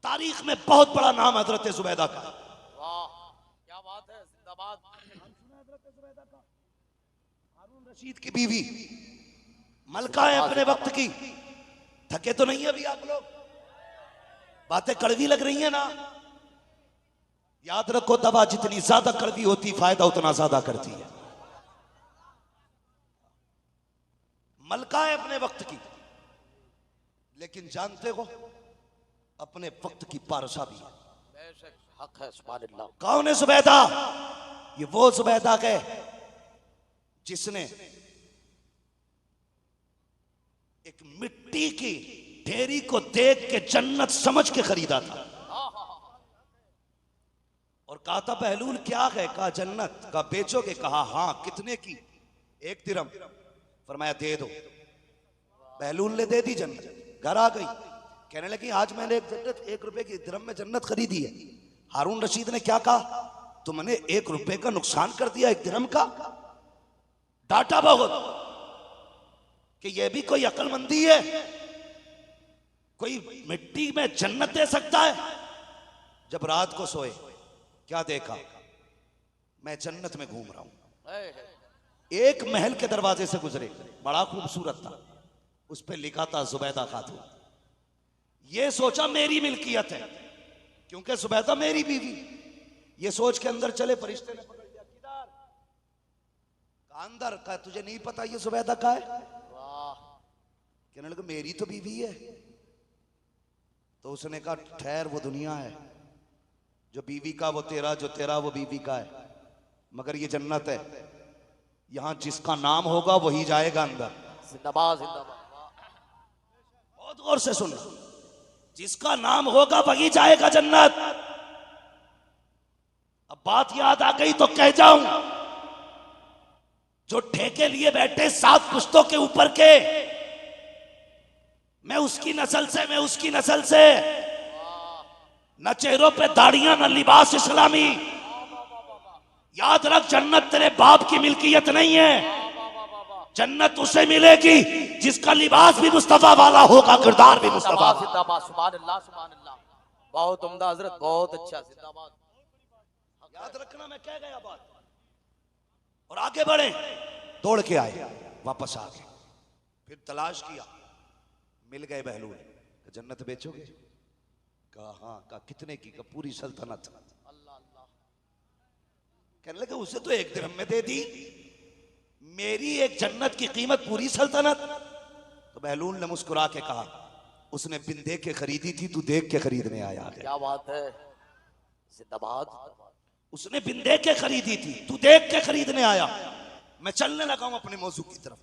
तारीख में बहुत बड़ा नाम हजरत जुबैदा का। वाह क्या बात है, जिंदाबाद। हारून रशीद की बीवी मलका है अपने वक्त की। थके तो नहीं अभी आप लोग? बातें कड़वी लग रही हैं ना? याद रखो, दवा जितनी ज्यादा कड़वी होती फायदा उतना ज्यादा करती है। मलका है अपने वक्त की, लेकिन जानते हो अपने वक्त की पारसा भी है। बेशक हक है, सुभान अल्लाह। कौन है जुबैदा? ये वो जुबैदा है जिसने एक मिट्टी की ढेरी को देख के जन्नत समझ के खरीदा था और कहा था बहलूल क्या है? कहा जन्नत। का बेचोगे? कहा हाँ। कितने की? 1 दिरहम। फरमाया दे दो। बहलूल ने दे दी जन्नत। घर आ गई, कहने लगी आज मैंने एक जन्नत 1 रुपए की दिरहम में जन्नत खरीदी है। हारून रशीद ने क्या कहा? तुमने 1 रुपए का नुकसान कर दिया 1 दिरहम का। डांटा बहुत कि यह भी कोई अक्लमंदी है, कोई मिट्टी में जन्नत दे सकता है। जब रात को सोए क्या देखा? मैं जन्नत में घूम रहा हूं। एक महल के दरवाजे से गुजरे, बड़ा खूबसूरत था, उस पर लिखा था जुबैदा खातून। ये सोचा मेरी मिल्कियत है क्योंकि जुबैदा मेरी बीवी। ये सोच के अंदर चले, फरिश्ते ने पकड़ लिया। किधर? कहा अंदर। कहा तुझे नहीं पता ये जुबैदा का है? कहने लगा मेरी तो बीवी है। तो उसने कहा ठहर, वो दुनिया है, जो बीवी का वो तेरा, जो तेरा वो बीवी का है, मगर ये जन्नत है, यहां जिसका नाम होगा वही जाएगा अंदर। जिंदाबाद जिंदाबाद। बहुत गौर से सुनना, जिसका नाम होगा वही जाएगा जन्नत। अब बात याद आ गई तो कह जाऊं, जो ठेके लिए बैठे 7 पुश्तों के ऊपर के, मैं उसकी नस्ल से, मैं उसकी नस्ल से, न चेहरों पे दाढ़ियां न लिबास इस्लामी। याद रख जन्नत तेरे बाप की मिल्कियत नहीं है। जन्नत उसे मिलेगी जिसका लिबास भी मुस्तफा वाला होगा, किरदार भी मुस्तफा। जिंदाबाद सुभान अल्लाह सुभान अल्लाह। बहुत उम्दा हजरत, बहुत अच्छा, जिंदाबाद। याद रखना मैं कह गया बात। और आगे बढ़े, दौड़ के आए, वापस आ गए, फिर तलाश किया, मिल गए बहलूल। जन्नत बेचोगे? कहा हाँ। कहा कितने की? कहा पूरी सल्तनत। अल्लाह अल्लाह। कहने लगे उसे तो 1 दिरहम में दे दी, मेरी एक जन्नत की कीमत पूरी सल्तनत। तो बहलूल ने मुस्कुरा के कहा उसने बिन देख के खरीदी थी, तू देख के खरीदने आया है। क्या बात है, जिंदाबाद। उसने बिन देख के खरीदी थी, तू देख के खरीदने आया। मैं चलने लगा हूं अपने मौजू की तरफ।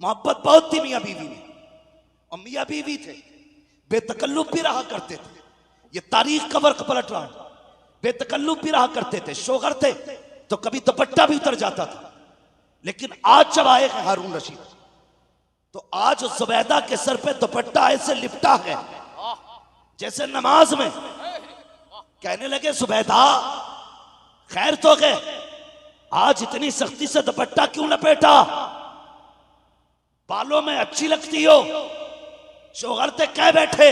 मोहब्बत बहुत थी मियां बीवी में, और मियां बीवी थे बेतकल्लुफ भी रहा करते थे। ये तारीख का वर्क पलट रहा है। बेतकल्लुफ भी रहा करते थे, शोहर थे तो कभी दुपट्टा भी उतर जाता था। लेकिन आज जब आए हैं हारून रशीद, तो आज जुबैदा के सर पे दुपट्टा ऐसे लिपटा है जैसे नमाज में। कहने लगे जुबैदा खैर तो गए, आज इतनी सख्ती से दुपट्टा क्यों लपेटा? बालों में अच्छी लगती हो। शोहर थे कह बैठे।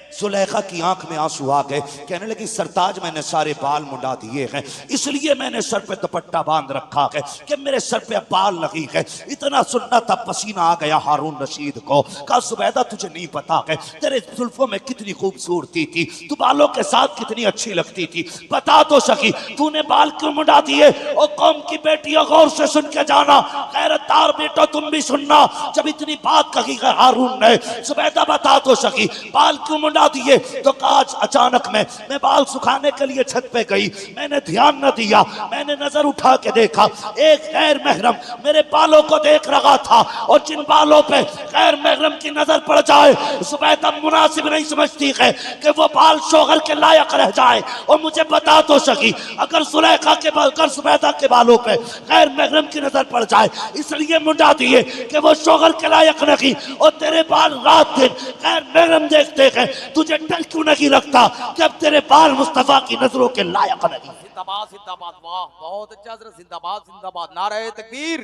सुलेखा की आंख में आंसू आ गए। कहने लगी सरताज मैंने सारे बाल मुंडा दिए हैं, इसलिए मैंने सर पे दुपट्टा बांध रखा है कि मेरे सर पे बाल नहीं है। इतना सुनना था, पसीना आ गया हारून रशीद को। कहा जुबैदा तुझे नहीं पता है तेरे जुल्फों में कितनी खूबसूरती थी, तू बालों के साथ कितनी अच्छी लगती थी। बता तो सकी तूने बाल क्यों मुंडा दिए? और कौम की बेटियां गौर से सुन के जाना, गैरतदार बेटो तुम भी सुनना। जब इतनी बात कही है हारून ने, जुबैदा बता तो सकी बाल क्यों मुंडा दिए? तो आज अचानक मैं बाल सुखाने के लिए छत पे गई, मैंने ध्यान न दिया, मैंने नजर उठा के देखा एक गैर महरम मेरे बालों को देख रहा था। और जिन बालों पे गैर महरम की नजर पड़ जाए जुबैदा मुनासिब नहीं समझती है कि वो बाल शोहर के लायक रह जाए। और मुझे बता तो सकी अगर सुलेखा के अगर जुबैदा के बालों पे गैर महरम की नजर पड़ जाए इसलिए मुंडा दिए कि वो शोहर के लायक नहीं, और तेरे बाल रात दिन गैर महरम देखते हैं। तुझे डर क्यों नहीं लगता कि अब तेरे बाल मुस्तफा की नजरों के लायक नहीं? जिंदाबाद जिंदाबाद। वाह बहुत अच्छा हजरत, जिंदाबाद जिंदाबाद। नारे तकबीर,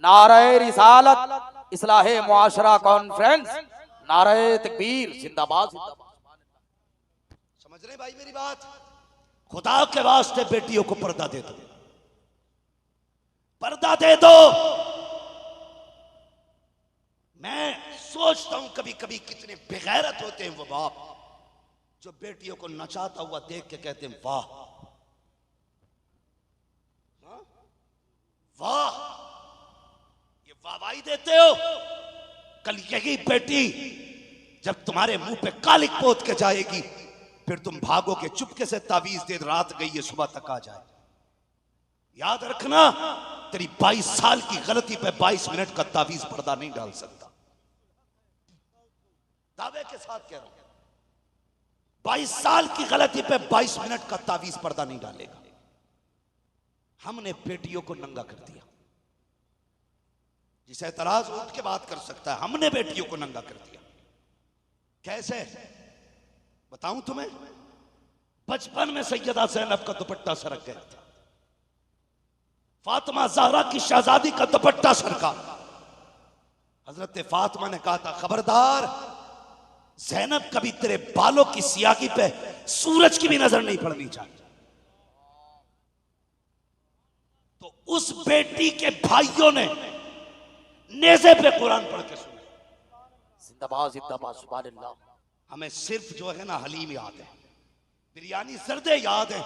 नारे रिसालत, इस्लाहे मुआशरा कॉन्फ्रेंस, नारे तकबीर, जिंदाबाद जिंदाबाद। समझ रहे भाई मेरी बात? खुदा के वास्ते बेटियों को पर्दा दे दो, पर्दा दे दो। मैं सोचता हूं कभी कभी कितने बेगैरत होते हैं वो बाप जो बेटियों को नचाता हुआ देख के कहते हैं वाह वाह, ये वाहवाही देते हो। कल यही बेटी जब तुम्हारे मुंह पे कालिक पोत के जाएगी, फिर तुम भागोगे चुपके से, तावीज दे रात गई है सुबह तक आ जाए। याद रखना, तेरी 22 साल की गलती पे 22 मिनट का तावीज पर्दा नहीं डाल सकता। दावे के साथ कह रहा हूं, 22 साल की गलती पे 22 मिनट का तावीज पर्दा नहीं डालेगा। हमने बेटियों को नंगा कर दिया। जिसे एतराज उठ के बात कर सकता है, हमने बेटियों को नंगा कर दिया। कैसे बताऊं तुम्हें? बचपन में सैयदा ज़ैनब का दुपट्टा सरक गया था, फातिमा ज़हरा की शहजादी का दुपट्टा सरका। हजरत फातिमा ने कहा था खबरदार ज़ैनब, कभी तेरे बालों की सियागी पे सूरज की भी नजर नहीं पड़नी चाहिए। तो उस बेटी के भाइयों ने नेज़े पे कुरान पढ़ के सुना। जिंदाबाद जिंदाबाद सुभान अल्लाह। हमें सिर्फ जो है ना हलीम याद है, बिरयानी जर्दे याद है।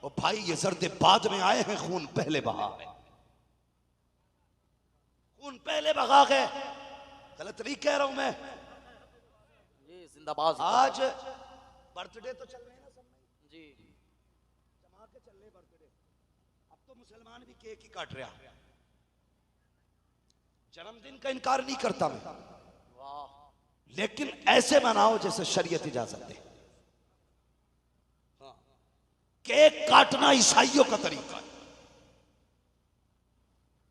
और भाई ये जर्दे बाद में आए हैं, खून पहले बहा है, खून पहले बहा है। गलत नहीं कह रहा हूं मैं। जिंदाबाद। आज बर्थडे तो चल रहे हैं ना सब में जी, जमा के चल रहे बर्थडे। अब तो मुसलमान भी केक ही काट रहा है। जन्मदिन का इनकार नहीं करता मैं, लेकिन ऐसे मनाओ जैसे शरीयत इजाजत दे। केक काटना ईसाइयों का तरीका है,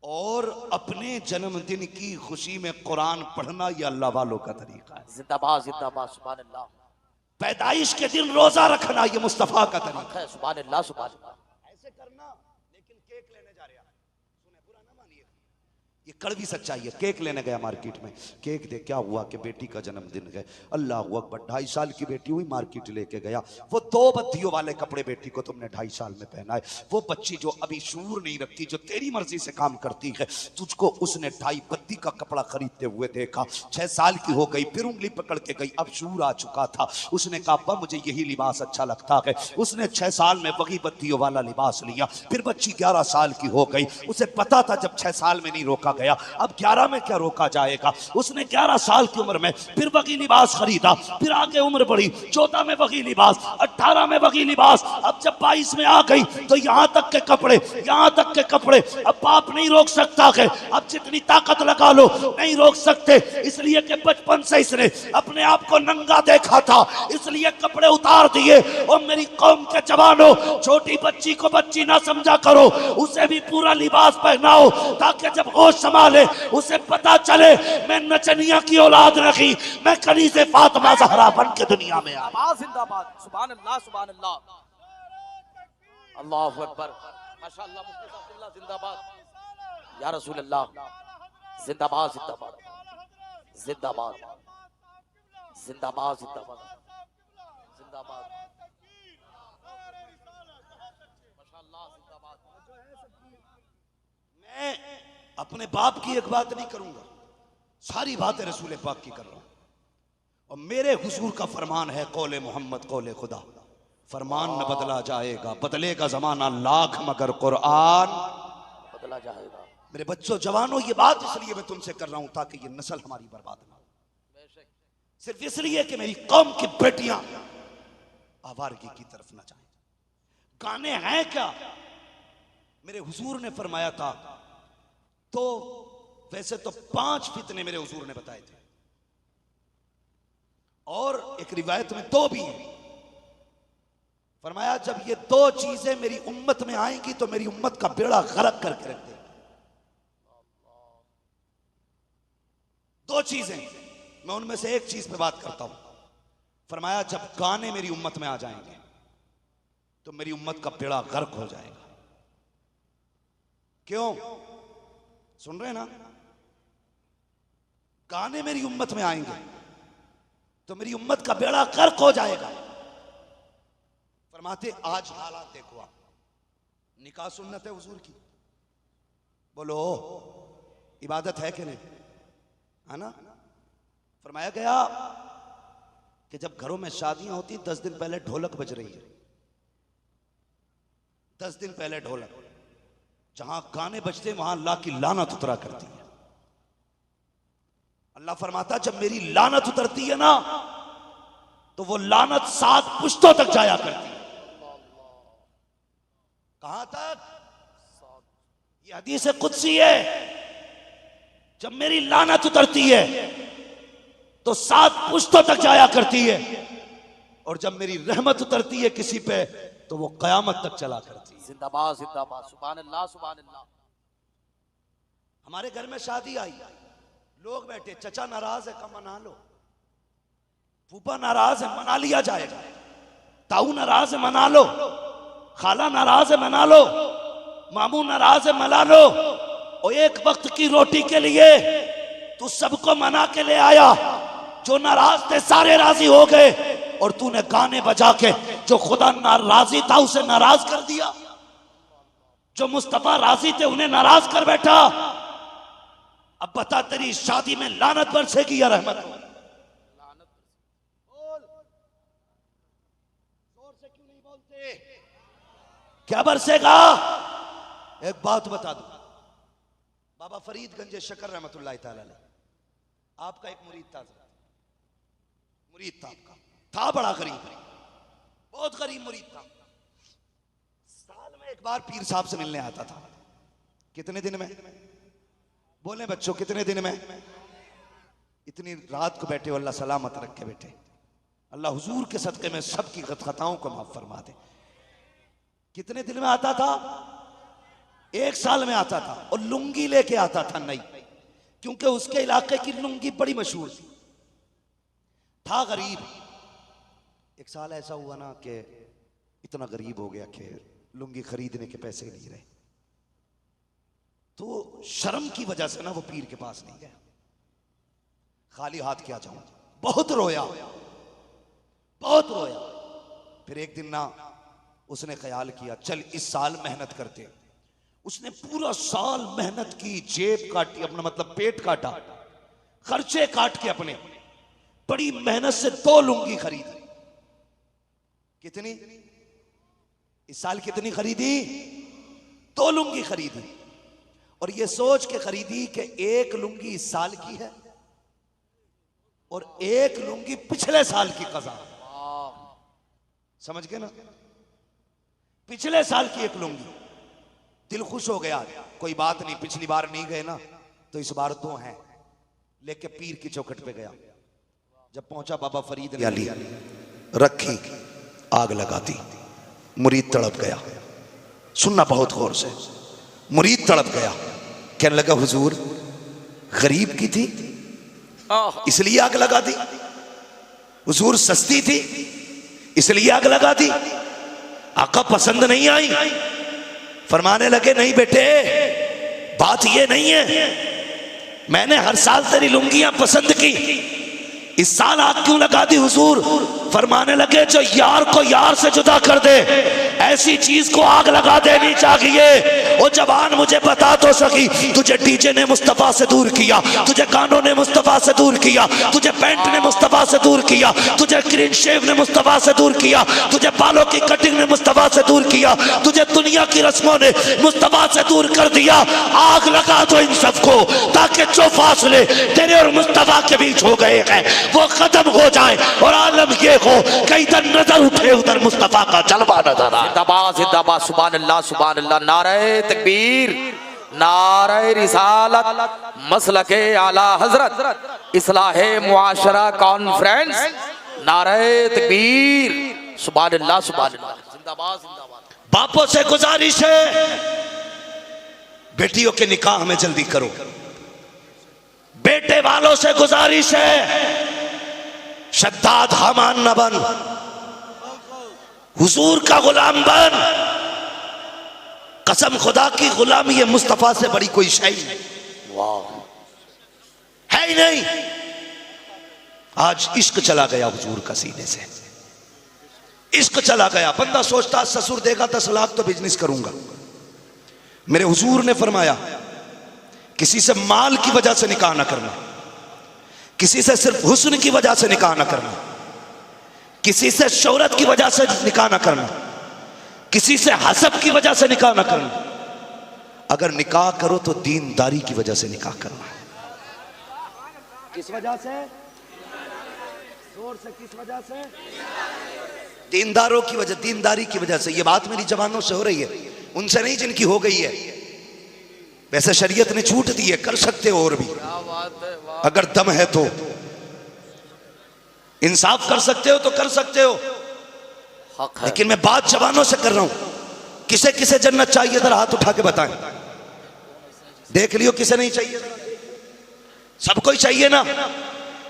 और अपने जन्मदिन की खुशी में कुरान पढ़ना यह अल्लाह वालों का तरीका है। जिंदाबाद जिंदाबाद सुभान अल्लाह। पैदाइश के दिन रोजा रखना यह मुस्तफा का तरीका है। सुभान अल्लाह सुभान अल्लाह। ऐसे करना, लेकिन केक लेने जा रहा, सुने बुरा ना मानिए, ये कड़वी सच्चाई है। केक लेने गया मार्केट में, केक दे, क्या हुआ कि बेटी का जन्मदिन है, अल्लाह अकबर, 2.5 साल की बेटी हुई, मार्केट लेके गया। वो 2 बत्तियों वाले कपड़े बेटी को तुमने 2.5 साल में पहनाए। वो बच्ची जो अभी शूर नहीं रखती, जो तेरी मर्जी से काम करती है, तुझको उसने 2.5 बत्ती का कपड़ा खरीदते हुए देखा। 6 साल की हो गई, फिर उंगली पकड़ के गई, अब शूर आ चुका था। उसने कहा अब्बा मुझे यही लिबास अच्छा लगता है। उसने 6 साल में वही बत्तियों वाला लिबास लिया। फिर बच्ची 11 साल की हो गई। उसे पता था जब 6 साल में नहीं रोका गया, अब 11 में क्या रोका जाएगा। उसने 11 साल की उम्र में फिर वही लिबास खरीदा। फिर आगे उम्र बढ़ी, 14 में वही लिबास, 18 में वही लिबास। अब जब 22 में आ गई तो यहां तक के कपड़े, यहां तक के कपड़े। अब बाप नहीं रोक सकता है, अब जितनी ताकत लगा लो नहीं रोक सकते, इसलिए कि बचपन से इसने अपने आप को नंगा देखा था, इसलिए कपड़े उतार दिए। और मेरी कौम के जवानों, छोटी बच्ची को बच्ची ना समझा करो, उसे भी पूरा लिबास पहनाओ, ताकि जब होश संभाले उसे पता चले मैं नचनिया की औलाद नहीं, मैं कनीज़े फातिमा ज़हरा बन के दुनिया में आया। जिंदाबाद जिंदाबाद सुभान अल्लाह सुभान अल्लाह। अल्लाहु अकबर माशाअल्लाह। मुफ्ती अब्दुल्लाह जिंदाबाद। या रसूल अल्लाह जिंदाबाद जिंदाबाद जिंदाबाद जिंदाबाद जिंदाबाद जिंदाबाद माशाअल्लाह जिंदाबाद। मैं अपने बाप की एक बात नहीं करूंगा, सारी बातें रसूल पाक की कर रहा हूं। और मेरे हुजूर का फरमान है कौले मोहम्मद कौले खुदा, फरमान न बदला जाएगा, बदलेगा जमाना लाख मगर कुरान बदला जाएगा। मेरे बच्चों जवानों, ये बात इसलिए मैं तुमसे कर रहा हूं ताकि ये नस्ल हमारी बर्बाद ना हो, सिर्फ इसलिए कि मेरी कौम की बेटियां आवारगी की तरफ ना जाएं। गाने हैं क्या? मेरे हुजूर ने फरमाया था, तो वैसे तो 5 फितने मेरे हुजूर ने बताए थे, और एक रिवायत में 2 भी हैं। फरमाया जब ये 2 चीजें मेरी उम्मत में आएंगी तो मेरी उम्मत का बेड़ा गरक करके रख देंगे। 2 चीजें, मैं उनमें से एक चीज पे बात करता हूं। फरमाया जब गाने मेरी उम्मत में आ जाएंगे तो मेरी उम्मत का बेड़ा गर्क हो जाएगा। क्यों? सुन रहे ना? गाने मेरी उम्मत में आएंगे तो मेरी उम्मत का बेड़ा गर्क हो जाएगा। फरमाते आज हालात देखो आप, निकाह सुन्नत है हुजूर की, बोलो इबादत है कि नहीं, है ना। फरमाया गया कि जब घरों में शादियां होती 10 दिन पहले ढोलक बज रही है, 10 दिन पहले ढोलक, जहां गाने बजते वहां अल्लाह की लानत उतरा करती है। अल्लाह फरमाता जब मेरी लानत उतरती है ना तो वो लानत 7 पुश्तों तक जाया करती है। कहां तक? ये हदीस कुदसी है। जब मेरी लानत उतरती है तो 7 पुश्तों तक जाया करती है, और जब मेरी रहमत उतरती है किसी पे तो वो कयामत तक चला करती है। जिंदाबाद जिंदाबाद, सुभान अल्लाह सुभान अल्लाह। हमारे घर में शादी आई, लोग बैठे, चचा नाराज है, कम मना लो, फूफा नाराज है, मना लिया जाएगा, ताऊ नाराज है, मना लो, खाला नाराज है, मना लो, मामू नाराज है, मना लो। और एक वक्त की रोटी के लिए तू सबको मना के ले आया, जो नाराज थे सारे राजी हो गए, और तूने गाने बजा के जो खुदा राजी था उसे नाराज कर दिया, जो मुस्तफा राजी थे उन्हें नाराज कर बैठा। अब बता तेरी शादी में लानत बरसेगी या रहमत? जोर से क्यों नहीं बोलते? क्या बरसेगा? एक बात बता दो, बाबा फरीदगंज शकर रहमतुल्लाह ताला अलैह, आपका एक मुरीद था, आपका था बड़ा गरीब, बहुत गरीब मुरीद था। साल में एक बार पीर साहब से मिलने आता था। कितने दिन में? बोले बच्चों कितने दिन में? इतनी रात को बैठे हो, अल्लाह सलामत रखे बेटे, अल्लाह हुजूर के सदके में सबकी खताओं को माफ फरमा दे। कितने दिन में आता था? 1 साल में आता था, और लुंगी लेके आता था नई, क्योंकि उसके इलाके की लुंगी बड़ी मशहूर थी। था गरीब। 1 साल ऐसा हुआ ना कि इतना गरीब हो गया कि लुंगी खरीदने के पैसे नहीं रहे, तो शर्म की वजह से ना वो पीर के पास नहीं गया, खाली हाथ क्या जाऊं। बहुत रोया, बहुत रोया। फिर एक दिन ना उसने ख्याल किया चल इस साल मेहनत करते। उसने पूरा साल मेहनत की, जेब काटी, अपना मतलब पेट काटा, खर्चे काट के अपने बड़ी मेहनत से 2 लुंगी खरीदी। कितनी? इस साल कितनी खरीदी? 2 लुंगी खरीदी, और ये सोच के खरीदी कि 1 लुंगी इस साल की है और 1 लुंगी पिछले साल की कज़ा। समझ गए ना? पिछले साल की 1 लुंगी। दिल खुश हो गया, कोई बात नहीं, पिछली बार नहीं गए ना तो इस बार 2 हैं। लेके पीर की चौखट पे गया। जब पहुंचा बाबा फरीद ने ली, रखी, आग लगा दी। मुरीद तड़प गया। सुनना बहुत गौर से, मुरीद तड़प गया, कहने लगा हुजूर गरीब की थी इसलिए आग लगा दी, हुजूर सस्ती थी इसलिए आग लगा दी, आका पसंद नहीं आई। फरमाने लगे नहीं बेटे, बात ये नहीं है, मैंने हर साल तेरी लुंगियां पसंद की, इस साल आग क्यों लगा दी हुजूर? फरमाने लगे जो यार को यार से जुदा कर दे ऐसी चीज को आग लगा देनी चाहिए। ओ जबान मुझे बता तो सकी, तुझे डीजे ने मुस्तफा से दूर किया, तुझे गानों ने मुस्तफा से दूर किया, तुझे पैंट ने मुस्तफा से दूर किया, तुझे क्लीन शेव ने मुस्तफा से दूर किया, तुझे बालों की कटिंग ने मुस्तफा से दूर किया, तुझे दुनिया की रस्मों ने मुस्तफा से दूर कर दिया। आग लगा दो इन सबको, ताकि जो फासले तेरे और मुस्तफा के बीच हो गए हैं वो खत्म हो जाए, और आलम ये हो कहीं इधर नजर उठे उधर मुस्तफा का जलवा नजर आए। जिंदाबाद जिंदाबाद, सुभान अल्लाह सुभान अल्लाह। नारे तकबीर, नारे रिसालत, मसलके आला हजरत, इस्लाहे मुआशरा कॉन्फ्रेंस, नारे तकबीर, सुभान अल्लाह सुभान अल्लाह। जिंदाबाद जिंदाबाद। बापों से गुजारिश है बेटियों के निकाह में जल्दी करो, बेटे वालों से गुजारिश है शद्दाद हमान न बन, हुजूर का गुलाम बन। कसम खुदा की गुलामी ये मुस्तफा से बड़ी कोई शय नहीं, है ही नहीं। आज इश्क चला गया हुजूर का सीने से, इश्क चला गया, बंदा सोचता ससुर देगा 10 लाख तो बिजनेस करूंगा। मेरे हुजूर ने फरमाया किसी से माल की वजह से निकाह ना करना, किसी से सिर्फ हुस्न की वजह से निकाह ना करना, किसी से शोहरत की वजह से निकाह ना करना, किसी से हसब की वजह से निकाह ना करना। अगर निकाह करो तो दीनदारी की वजह से निकाह करना। किस वजह से? जोर से, किस वजह से? दीनदारों की वजह, दीनदारी की वजह से। ये बात मेरी जवानों से हो रही है, उनसे नहीं जिनकी हो गई है। वैसे शरीयत ने छूट दी है, कर सकते हो और भी, अगर दम है तो इंसाफ कर सकते हो तो कर सकते हो। लेकिन मैं बात जवानों से कर रहा हूं। किसे किसे जन्नत चाहिए जरा हाथ उठा के बताएं, देख लियो किसे नहीं चाहिए। सबको ही चाहिए ना।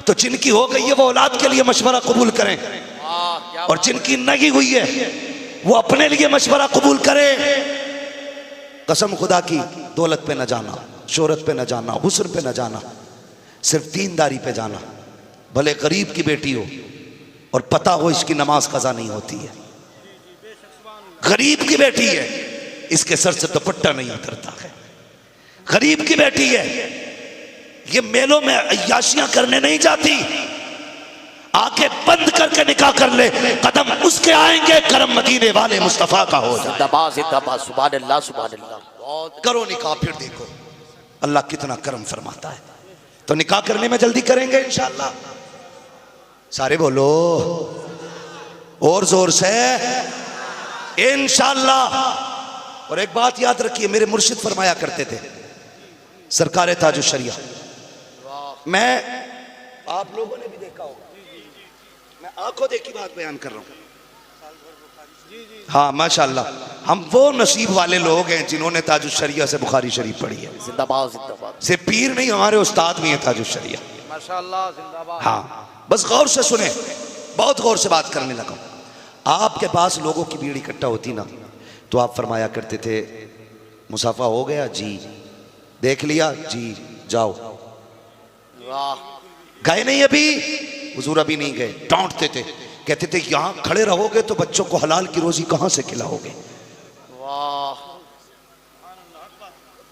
तो जिनकी हो गई है वो औलाद के लिए मशवरा कबूल करें, और जिनकी नहीं हुई है वो अपने लिए मशवरा कबूल करें। कसम खुदा की, दौलत पे न जाना, शोहरत पे न जाना, हुस्न पे न जाना, सिर्फ दीनदारी पे जाना। भले गरीब की बेटी हो और पता हो इसकी नमाज कज़ा नहीं होती है, गरीब की बेटी है इसके सर से दुपट्टा नहीं उतरता है, गरीब की बेटी है ये मेलों में अय्याशियां करने नहीं जाती, आंखें बंद करके निकाह कर ले, कदम उसके आएंगे करम मदीने वाले मुस्तफा का हो जाए। सुभान अल्लाह सुभान अल्लाह। करो निकाह, फिर देखो अल्लाह कितना करम फरमाता है। तो निकाह करने में जल्दी करेंगे इंशाअल्लाह। सारे बोलो और जोर से इंशाअल्लाह। और एक बात याद रखिए, मेरे मुर्शिद फरमाया करते थे, सरकार ताजुश शरिया, मैं आप लोगों ने भी देखा होगा, मैं आंखों देखी बात बयान कर रहा हूं। हाँ माशाअल्लाह, हम वो नसीब वाले लोग हैं जिन्होंने ताजुश शरिया से बुखारी शरीफ पढ़ी है। जिंदाबाद जिंदाबाद। सिर्फ पीर नहीं, हमारे उस्ताद भी हैं ताजुश शरिया। माशाअल्लाह जिंदाबाद। हाँ बस गौर से सुने, बहुत गौर से बात करने लगा। आपके पास लोगों की भीड़ इकट्ठा होती ना, तो आप फरमाया करते थे मुसाफा हो गया जी, देख लिया जी, जाओ। गए नहीं अभी? हुजूर अभी नहीं गए। डांटते थे, कहते थे यहां खड़े रहोगे तो बच्चों को हलाल की रोजी कहां से खिलाओगे। वाह,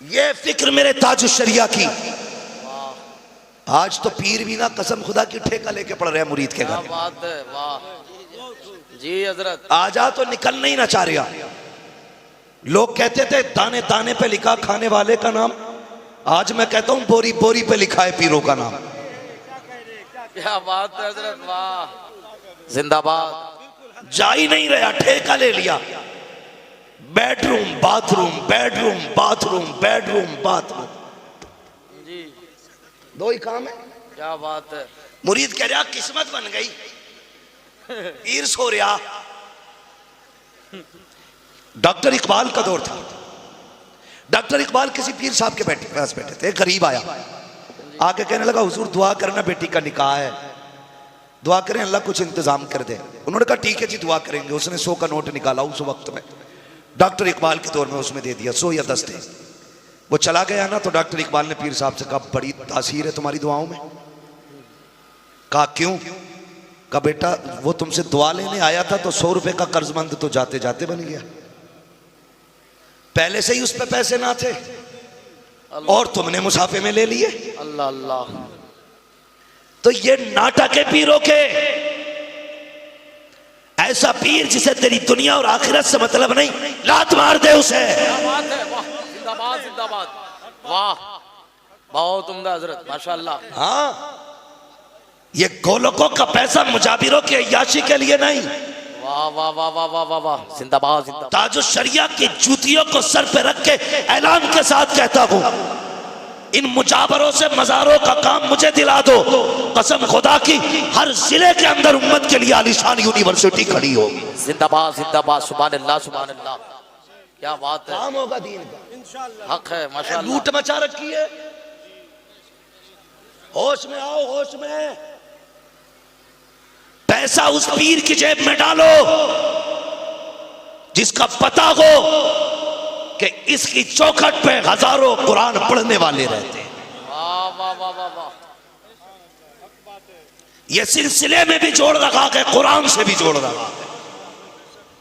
ये फिक्र मेरे ताजुश शरिया की। आज तो पीर भी ना कसम खुदा की ठेका लेके पड़ रहे हैं मुरीद के घर। बात है, वाह जी हजरत। आजा तो निकल नहीं ना चाह रहा। लोग कहते थे दाने दाने पे लिखा खाने वाले का नाम, आज मैं कहता हूं बोरी बोरी पे लिखा है पीरों का नाम। क्या बात है हजरत, वाह जिंदाबाद। जा ही नहीं रहा, ठेका ले लिया। Bedroom bathroom, bedroom bathroom, bedroom bathroom, जी दो ही काम है। क्या बात है। मुरीद कह रहा किस्मत बन गई, पीर सो रहा। डॉक्टर इकबाल का दौर था। डॉक्टर इकबाल किसी पीर साहब के पास बैठे थे, गरीब आया, आके कहने लगा हुजूर दुआ करना, बेटी का निकाह है, दुआ करें अल्लाह कुछ इंतजाम कर दे। उन्होंने कहा ठीक है जी दुआ करेंगे। उसने 100 का नोट निकाला उस वक्त में, डॉक्टर इकबाल के दौर में उसमें दे दिया, 100 या 10 थे। वो चला गया ना, तो डॉक्टर इकबाल ने पीर साहब से कहा बड़ी तासीर है तुम्हारी दुआओं में। कहा क्यों? कहा बेटा वो तुमसे दुआ लेने आया था तो 100 रुपए का कर्जमंद तो जाते जाते बन गया, पहले से ही उस पे पैसे ना थे और तुमने मुसाफे में ले लिए। अल्लाह अल्लाह। तो ये नाटक है पीरों के। ऐसा पीर जिसे तेरी दुनिया और आखिरत से मतलब नहीं, लात मार दे उसे। जिंदाबाद जिंदाबाद, वाह बहुत उम्दा हजरत, माशाअल्लाह। हाँ ये गोलकों का पैसा मुजाबिरों की अय्याशी के लिए नहीं। वाह वाह वाह वाह वाह वाह वाह, जिंदाबाद जिंदाबाद। ताजुश शरिया की जूतियों को सर पे रख के ऐलान के साथ कहता हूं, इन मुजाबरों से मजारों का काम मुझे दिला दो। कसम खुदा की हर जिले के अंदर उम्मत के लिए आलीशान यूनिवर्सिटी खड़ी होगी। जिंदाबाद जिंदाबाद, सुभान अल्लाह सुभान अल्लाह। क्या बात है, काम होगा दीन का इंशाअल्लाह। हक है माशाअल्लाह। लूट मचा रखी है। होश में आओ, होश में। पैसा उस पीर की जेब में डालो जिसका पता हो कि इसकी चौखट पे हजारों कुरान पढ़ने वाले रहते हैं। वाह वाह वाह वाह वाह। ये सिलसिले में भी जोड़ रखा है, कुरान से भी जोड़ रखा है।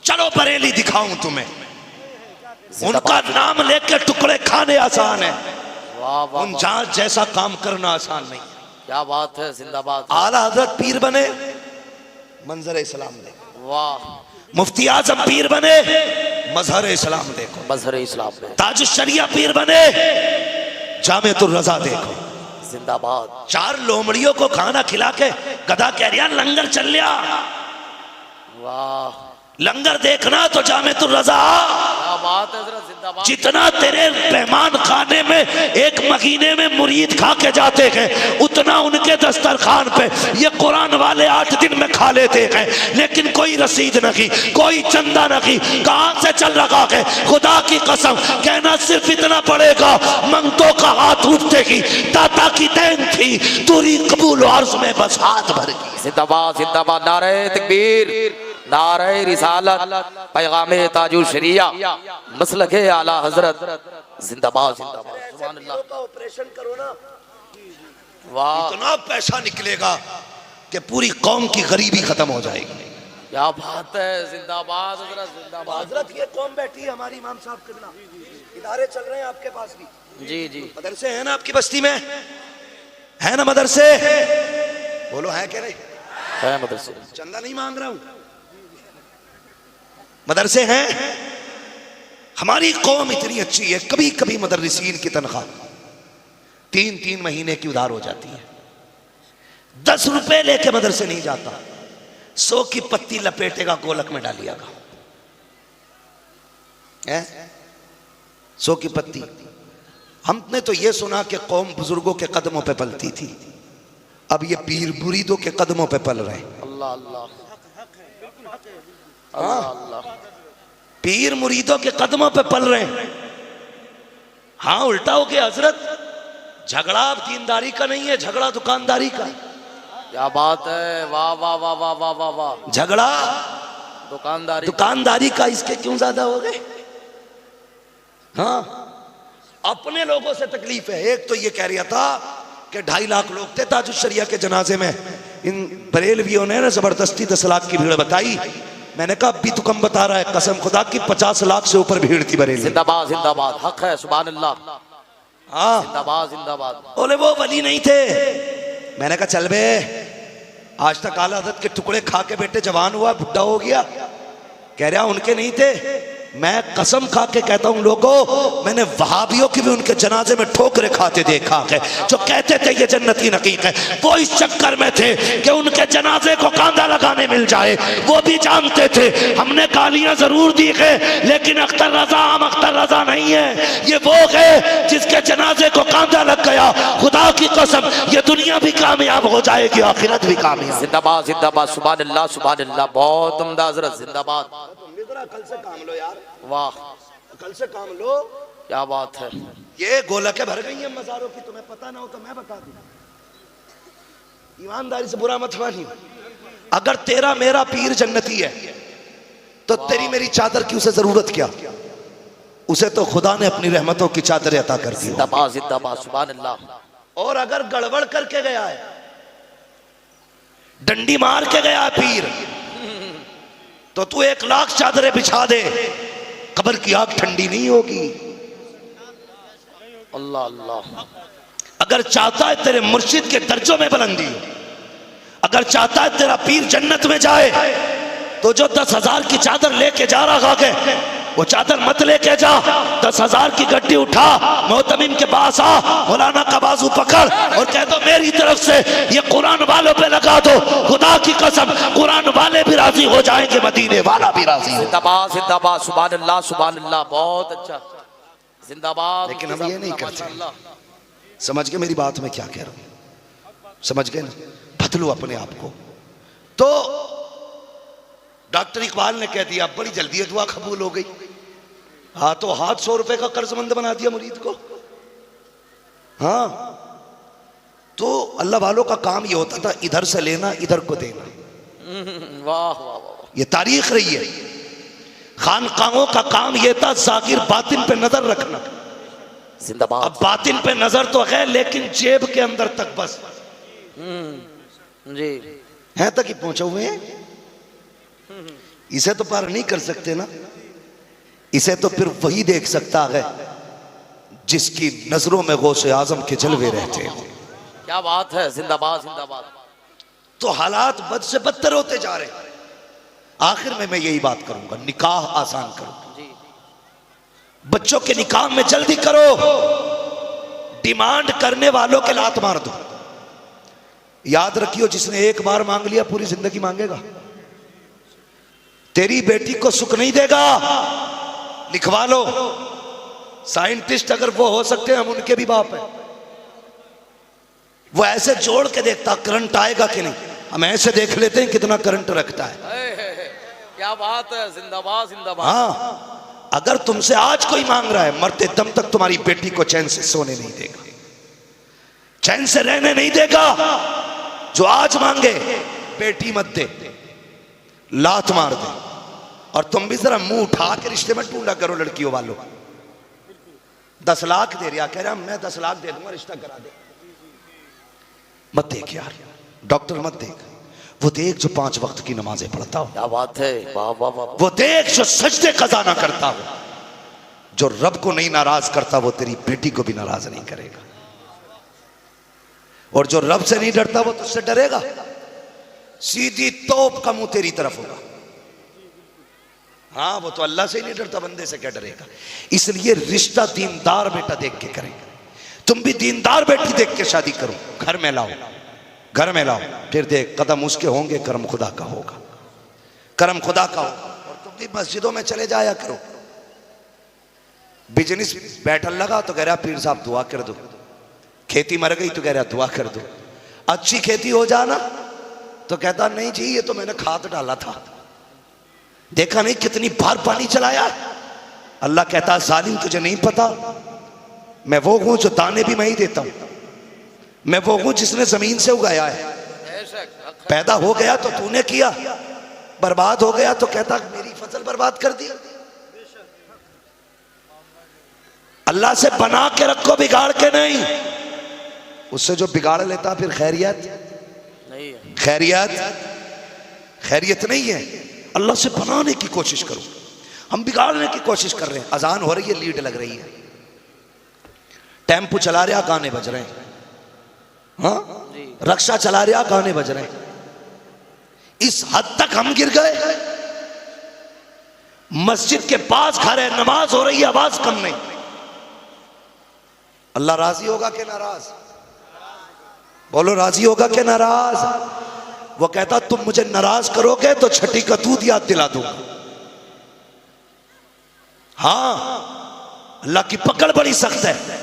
चलो बरेली दिखाऊं तुम्हें। उनका नाम लेके टुकड़े खाने आसान है, वाह वाह उन वाह, जहाज जैसा काम करना आसान नहीं। क्या बात है, जिंदाबाद। आला हजरत पीर बने, मंजर इस्लाम देखो। वाह, मुफ्ती आजम पीर बने, मजहर इस्लाम देखो। मजहर इस्लाम में ताजुश शरिया पीर बने, जामेतुर रजा देखो। जिंदाबाद। 4 लोमड़ियों को खाना खिला के गधा कह रिया लंगर चल लिया। वाह, लंगर देखना तो जामेतुर रजा। क्या बात है हजरत, जिंदाबाद। जितना तेरे मेहमान खाने में एक महीने में मुरीद खा के जाते हैं, उतना उनके दस्तरखान पे ये कुरान वाले 8 दिन में खा लेते हैं। लेकिन कोई रसीद नहीं, कोई चंदा नहीं, कहां से चल रहा है? खुदा की कसम कहना सिर्फ इतना पड़ेगा, मंगतों का हाथ उठते ही दाता की देन थी, दूरी कबूल अर्ज में बस हाथ भर गई। जिंदाबाद जिंदाबाद, नारे तकबीर, नारे रिसालत, पैगामे ताजुल शरिया, मसलके आला हजरत, जिंदाबाद जिंदाबाद। सुभान अल्लाह। का ऑपरेशन करो ना, वाह, इतना पैसा निकलेगा कि पूरी कौम की गरीबी खत्म हो जाएगी। क्या बात है, जिंदाबाद हजरत, जिंदाबाद। हजरत ये कौम बैठी है हमारी, इमाम साहब किबला, इदारे चल रहे हैं आपके पास भी। जी जी, मदरसे हैं ना आपकी बस्ती में, है ना मदरसे? बोलो है क्या नहीं? है मदरसे। चंदा नहीं मांग रहा हूं, मदरसे हैं। हमारी कौम इतनी अच्छी है, कभी कभी मदरसीन की तनख्वाह 3-3 महीने की उधार हो जाती है। 10 रुपए लेके मदरसे नहीं जाता, 100 की पत्ती लपेटेगा, गोलक में डालिएगा, 100 की पत्ती। हमने तो ये सुना कि कौम बुजुर्गों के कदमों पे पलती थी, अब ये पीर मुरीदों के कदमों पे पल रहे हैं। अल्लाह अल्लाह अल्लाह अल्लाह, पीर मुरीदों के कदमों पे पल रहे हैं। हाँ, उल्टा हो गया हजरत, झगड़ा अब दीनदारी का नहीं है, झगड़ा दुकानदारी का। क्या बात है, वाह वाह वाह वाह वाह वाह वाह। झगड़ा दुकानदारी का इसके क्यों ज्यादा हो गए? हाँ, अपने लोगों से तकलीफ है। एक तो ये कह रहा था कि 2.5 लाख लोग थे ताजुश शरिया के जनाजे में, इन बरेलवियों ने ना जबरदस्ती 10 लाख की भीड़ बताई। मैंने कहा अभी तो कम बता रहा है, कसम खुदा की 50 लाख से ऊपर भीड़ थी बरेली। जिंदाबाद जिंदाबाद, हक है, सुभान अल्लाह। हाँ, जिंदाबाद जिंदाबाद। बोले वो वली नहीं थे। मैंने कहा चल बे, आज तक आला हज़रत के टुकड़े खा के बेटे जवान हुआ, बुढ़ा हो गया। कह रहा उनके नहीं थे। मैं कसम खा के कहता हूं लोगों, मैंने वहाबियों की भी उनके जनाजे में ठोकरे खाते देखा है, जो कहते थे ये जन्नती नकीक है। वो इस चक्कर में थे कि उनके जनाजे को कांधा लगाने मिल जाए। वो भी जानते थे हमने गालियां जरूर दी है, लेकिन अख्तर रजा हम अख्तर रजा नहीं है। ये वो है जिसके जनाजे को कांधा लग गया, खुदा की कसम ये दुनिया भी कामयाब हो जाएगी, आखिरत भी कामयाब। जिंदाबाद जिंदाबाद, सुभान अल्लाह सुभान अल्लाह, बहुत उम्दा हजरत, जिंदाबाद। कल से काम लो यार, वाह, कल से काम लो। क्या बात है। ये गोलकें भर गई हैं मज़ारों की, तुम्हें पता ना हो तो मैं बता दूं। ईमानदारी से बुरा मत मानियो, अगर तेरा मेरा पीर जन्नती है तो तेरी मेरी चादर की उसे जरूरत क्या? उसे तो खुदा ने अपनी रहमतों की चादर अता कर दी। जिंदाबाद जिंदाबाद, सुभान अल्लाह। और अगर गड़बड़ करके गया है, डंडी मार के गया है पीर, तो तू 1 लाख चादरें बिछा दे, कब्र की आग ठंडी नहीं होगी। अल्लाह अल्लाह। अगर चाहता है तेरे मुर्शिद के दर्जों में बुलंदी, अगर चाहता है तेरा पीर जन्नत में जाए, तो जो 10,000 की चादर लेके जा रहा है वो चादर मत लेके जा। 10,000 की गड्डी उठा, मोहतमिम के पास आ, मौलाना का बाजू पकड़ और कह दो मेरी तरफ से ये कुरान वालों पे लगा दो। खुदा की कसम कुरान वाले भी राजी हो जाएंगे, मदीने वाला भी राजी हो। जिंदाबाद जिंदाबाद, सुभान अल्लाह सुभान अल्लाह, बहुत अच्छा, जिंदाबाद। लेकिन हम ये नहीं करते। समझ गए मेरी बात में क्या कह रहा हूं? समझ गए ना? बदलो अपने आप को। तो डॉक्टर इकबाल ने कह दिया बड़ी जल्दी ये दुआ कबूल हो गई। हाँ, तो हाथ 100 रुपए का कर्जमंद बना दिया मुरीद को। हाँ, तो अल्लाह वालों का काम ये होता था, इधर से लेना इधर को देना। वाह वाह वाह, ये तारीख रही है। खानकाहों का काम ये था जाकिर बातिन पे नजर रखना। जिंदाबाद। अब बातिन पे नजर तो है, लेकिन जेब के अंदर तक बस जी, है तक ही पहुंचे हुए हैं। इसे तो पार नहीं कर सकते ना। इसे तो फिर वही देख सकता है जिसकी नजरों में गौसे आजम के जलवे रहते हैं। क्या बात है, जिंदाबाद जिंदाबाद। तो हालात बद से बदतर होते जा रहे हैं। आखिर में मैं यही बात करूंगा, निकाह आसान करो, बच्चों के निकाह में जल्दी करो, डिमांड करने वालों के लात मार दो। याद रखियो, जिसने एक बार मांग लिया पूरी जिंदगी मांगेगा। तेरी बेटी को सुख नहीं देगा, लिखवा लो। साइंटिस्ट अगर वो हो सकते हैं, हम उनके भी बाप हैं। वो ऐसे जोड़ के देखता करंट आएगा कि नहीं, हम ऐसे देख लेते हैं कितना करंट रखता है। क्या बात है, जिंदाबाद जिंदाबाद। हाँ, अगर तुमसे आज कोई मांग रहा है, मरते दम तक तुम्हारी बेटी को चैन से सोने नहीं देगा, चैन से रहने नहीं देगा। जो आज मांगे बेटी मत दे, लात मार दे। और तुम भी जरा मुंह उठा के रिश्ते में ढूंढा करो लड़कियों वालों। 10 लाख दे रहा, कह रहा मैं 10 लाख दे दूंगा, रिश्ता करा दे। मत देख यार, डॉक्टर मत देख। वो देख जो 5 वक्त की नमाजें पढ़ता हो। क्या बात है, वाह वाह वाह। वो देख जो सजदे खजाना करता हो। जो रब को नहीं नाराज करता, वो तेरी बेटी को भी नाराज नहीं करेगा। और जो रब से नहीं डरता, वो तुझसे डरेगा। सीधी तोप का मुंह तेरी तरफ होगा। हाँ, वो तो अल्लाह से ही नहीं डरता, बंदे से क्या डरेगा। इसलिए रिश्ता दीनदार बेटा देख के करें। तुम भी दीनदार बेटी देख के शादी करो, घर में लाओ, घर में लाओ। फिर देख, कदम उसके होंगे, कर्म खुदा का होगा, कर्म खुदा का होगा। और तुम भी मस्जिदों में चले जाया करो। बिजनेस बैठल लगा तो कह रहा पीर साहब दुआ कर दो। खेती मर गई तो कह रहा दुआ कर दो। अच्छी खेती हो जाना तो कहता नहीं जी, ये तो मैंने खाद डाला था, देखा नहीं कितनी बार पानी चलाया। अल्लाह कहता जालिम, तुझे नहीं पता, मैं वो हूं जो दाने भी मैं ही देता हूं। मैं वो हूं जिसने जमीन से उगाया है। पैदा हो गया तो तूने किया, बर्बाद हो गया तो कहता मेरी फसल बर्बाद कर दी। अल्लाह से बना के रखो, बिगाड़ के नहीं। उससे जो बिगाड़ लेता फिर खैरियत नहीं है, खैरियत नहीं है। अल्लाह से बनाने की कोशिश करो। हम बिगाड़ने की कोशिश कर रहे हैं। अजान हो रही है, लीड लग रही है, टेम्पो चला रहा, गाने बज रहे हैं, हाँ, रक्षा चला रहा, गाने बज रहे हैं। इस हद तक हम गिर गए। मस्जिद के पास घर है, नमाज हो रही है, आवाज कम नहीं। अल्लाह राजी होगा कि नाराज? बोलो, राजी होगा कि नाराज? वो कहता तुम मुझे नाराज करोगे तो छठी का दूध याद दिला दूंगा। हाँ, अल्लाह की पकड़ बड़ी सख्त है।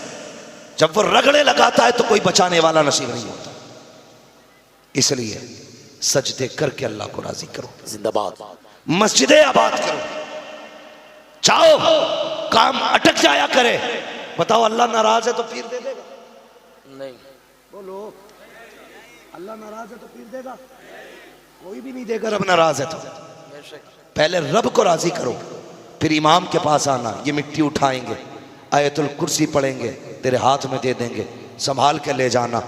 जब वो रगड़े लगाता है तो कोई बचाने वाला नसीब नहीं होता। इसलिए सजदे करके अल्लाह को राजी करो। जिंदाबाद। मस्जिदें आबाद करो। चाहो काम अटक जाया करे, बताओ अल्लाह नाराज है तो पीर दे देगा? नहीं। बोलो, अल्लाह नाराज है तो पीर देगा? कोई भी नहीं देगा। रब नाराज है तो पहले रब को राजी करो, फिर इमाम के पास आना। ये मिट्टी उठाएंगे, आयतुल कुर्सी पढ़ेंगे, तेरे हाथ में दे देंगे, संभाल के ले जाना।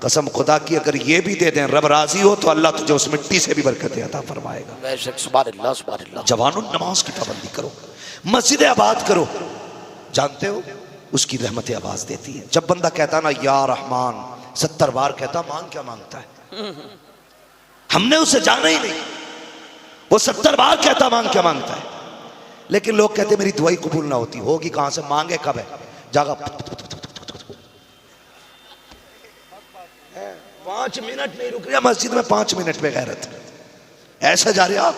कसम खुदा की, अगर ये भी दे दें, रब राजी हो तो अल्लाह तुझे उस मिट्टी से भी बरकतें अता फरमाएगा। सुभान अल्लाह, सुभान अल्लाह। जवानों, नमाज की पाबंदी करो, मस्जिदें आबाद करो। जानते हो उसकी रहमतें आवाज देती है। जब बंदा कहता ना या रहमान 70 बार कहता, मांग क्या मांगता है? हमने उसे जाना ही नहीं। वो 70 बार कहता मांग क्या मांगता है। लेकिन लोग कहते मेरी दुआई कबूल ना होती। होगी कहां से? मांगे कब है? जागा 5 मिनट नहीं रुक रहा मस्जिद में, 5 मिनट में गैरत ऐसा जा रहा।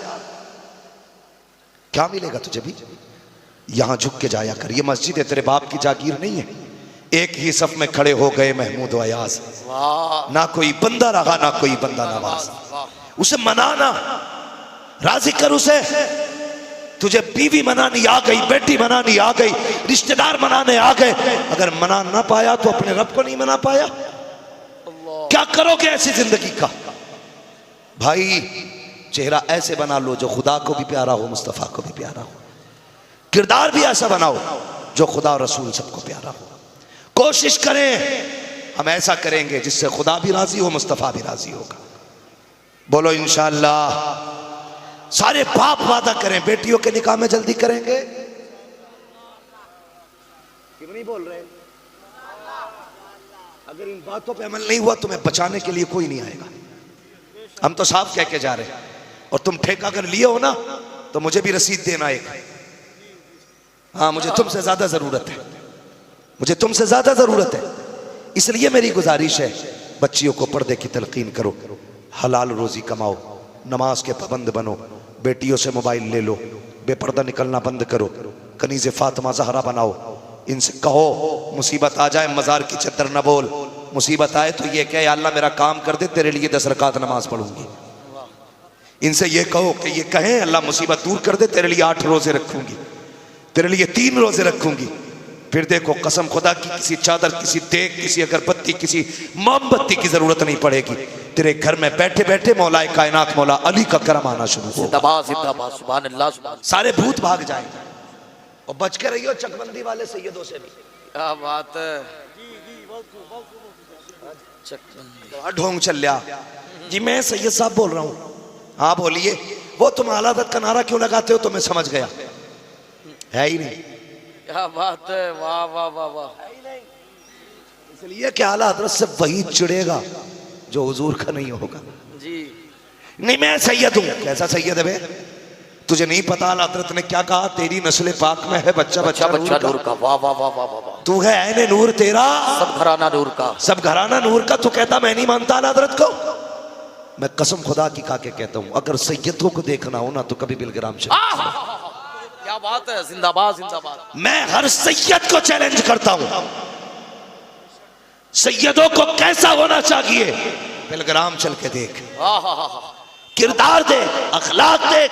क्या मिलेगा तुझे भी? यहां झुक के जाया कर। ये मस्जिद है, तेरे बाप की जागीर नहीं है। एक ही सफ में खड़े हो गए महमूद अयाज, ना कोई बंदा रहा ना कोई बंदा नवाज। उसे मनाना, राजी कर उसे। तुझे बीवी मनानी आ गई, बेटी मनानी आ गई, रिश्तेदार मनाने आ गए। अगर मना ना पाया तो अपने रब को नहीं मना पाया, क्या करोगे ऐसी जिंदगी का? भाई चेहरा ऐसे बना लो जो खुदा को भी प्यारा हो, मुस्तफा को भी प्यारा हो। किरदार भी ऐसा बनाओ जो खुदा और रसूल सबको प्यारा हो। कोशिश करें, हम ऐसा करेंगे जिससे खुदा भी राजी हो, मुस्तफा भी राजी होगा। बोलो इंशाअल्लाह। सारे बाप वादा करें बेटियों के निकाह में जल्दी करेंगे, क्यों नहीं बोल रहे? अगर इन बातों पे अमल नहीं हुआ तुम्हें बचाने के लिए कोई नहीं आएगा। हम तो साफ कह के जा रहे हैं। और तुम ठेका अगर लिए हो ना तो मुझे भी रसीद देना एक। हाँ, मुझे तुमसे ज्यादा जरूरत है, मुझे तुमसे ज्यादा जरूरत है। इसलिए मेरी गुजारिश है, बच्चियों को पर्दे की तलकीन करो, हलाल रोजी कमाओ, नमाज के पाबंद बनो, बेटियों से मोबाइल ले लो, बेपर्दा निकलना बंद करो, कनीज़े फातिमा ज़हरा बनाओ। इनसे कहो मुसीबत आ जाए मज़ार की चद्दर न बोल, मुसीबत आए तो ये कहे अल्लाह मेरा काम कर दे, तेरे लिए 10 रकात नमाज पढ़ूंगी। इनसे ये कहो कि ये कहें अल्लाह मुसीबत दूर कर दे, तेरे लिए 8 रोजे रखूंगी, तेरे लिए 3 रोजे रखूंगी। फिर देखो कसम खुदा की किसी चादर, किसी तेग, किसी अगरबत्ती, किसी मोमबत्ती की जरूरत नहीं पड़ेगी। तेरे घर में बैठे बैठे मौलाए कायनात मौला अली का करम आना शुरू हो, सुभान अल्लाह, सारे भूत भाग जाएंगे। और बच के रहियो चकबंदी वाले सैयदों से भी। क्या बात है, ढोंग चल लिया जी, मैं सैयद साहब बोल रहा हूँ। हाँ बोलिए। वो तुम आला हज़रत का नारा क्यों लगाते हो तो मैं समझ गया, है ही नहीं। क्या बात है, वाह वाह वाह वाह। इसलिए कि आला हज़रत से वही चिड़ेगा जो हुजूर का नहीं होगा जी। नहीं मैं सैयद हूँ। कैसा सैयद है बे? तुझे नहीं पता आला हज़रत ने क्या कहा? तेरी नस्ल पाक में है बच्चा बच्चा बच्चा नूर का। वाह वाह वाह वाह वाह। तू है ऐने नूर तेरा, सब घराना नूर का, सब घराना नूर का। तू कहता मैं नहीं मानता आला हज़रत को? मैं कसम खुदा की खा के कहता हूँ, अगर सैयदों को देखना हो ना तो कभी बिलग्राम चल। क्या बात है, जिंदाबाद जिंदाबाद। मैं हर सैयद को चैलेंज करता हूँ, सैयदों को कैसा होना चाहिए बिलग्राम चल के देख, किरदार देख, अखलाक देख।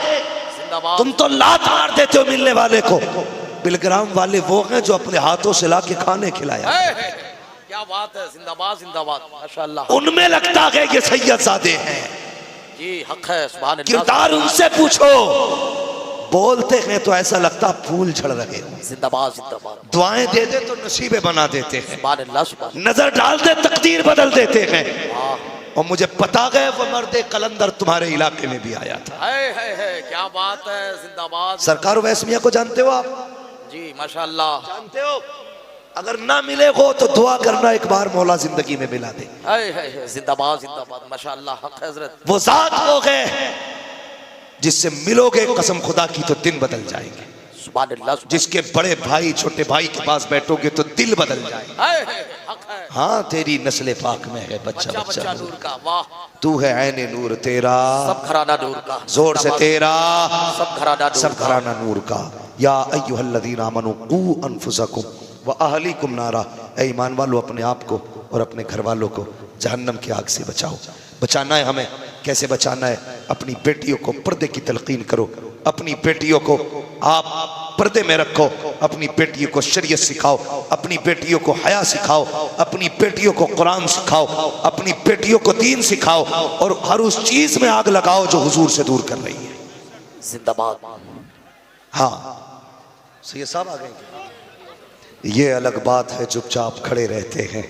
तुम तो लात मार देते हो मिलने वाले को, बिलग्राम वाले वो हैं जो अपने हाथों से ला के खाने खिलाया। क्या बात है, जिंदाबाद जिंदाबाद, माशाअल्लाह। उनमें लगता है ये सैयदजादे हैं जी, हक है, सुभान अल्लाह। किरदार उनसे पूछो, बोलते हैं तो ऐसा लगता फूल झड़ रहे हो। जिंदाबाद जिंदाबाद। दुआएं दे दे तो नसीबे बना देते हैं, सुभान अल्लाह सुभान। नजर डाल दे तकदीर बदल देते हैं। और मुझे पता गया वो मर्दे कलंदर तुम्हारे इलाके में भी आया था। है, क्या बात है, जिंदाबाद। सरकार उवैस मियां को जानते हो आप? जी माशाअल्लाह। जानते हो? अगर ना मिले हो तो दुआ करना एक बार मौला जिंदगी में मिला दे। जिंदाबाद जिंदाबाद, माशाअल्लाह, हक हजरत। वो जात हो गए जिससे मिलोगे कसम खुदा की तो दिन बदल जाएंगे। सुभान अल्लाह। जिसके बड़े भाई छोटे भाई के पास बैठोगे तो दिल बदल जाएगा। हाँ, तेरी नस्ल पाक में है बच्चा बच्चा नूर का। वाह, तू है ऐने नूर तेरा, सब घराना नूर का। जोर से तेरा, सब घराना नूर का। या अय्युहल्लज़ीना आमनू क़ू अनफुसकुम व अहलीकुम नारा। ऐ ईमान वालों, अपने आप को और अपने घर वालों को जहन्नम की आग से बचाओ। बचाना है हमें, कैसे बचाना है? अपनी बेटियों को पर्दे की तलकीन करो, अपनी बेटियों को आप पर्दे में रखो, अपनी बेटियों को शरीयत सिखाओ, अपनी बेटियों को हया सिखाओ, अपनी बेटियों को कुरान सिखाओ, अपनी बेटियों को दीन सिखाओ, और हर उस चीज में आग लगाओ जो हुजूर से दूर कर रही है। जिंदाबाद। हाँ, सैयद साहब आ गए। ये अलग बात है चुपचाप खड़े रहते हैं,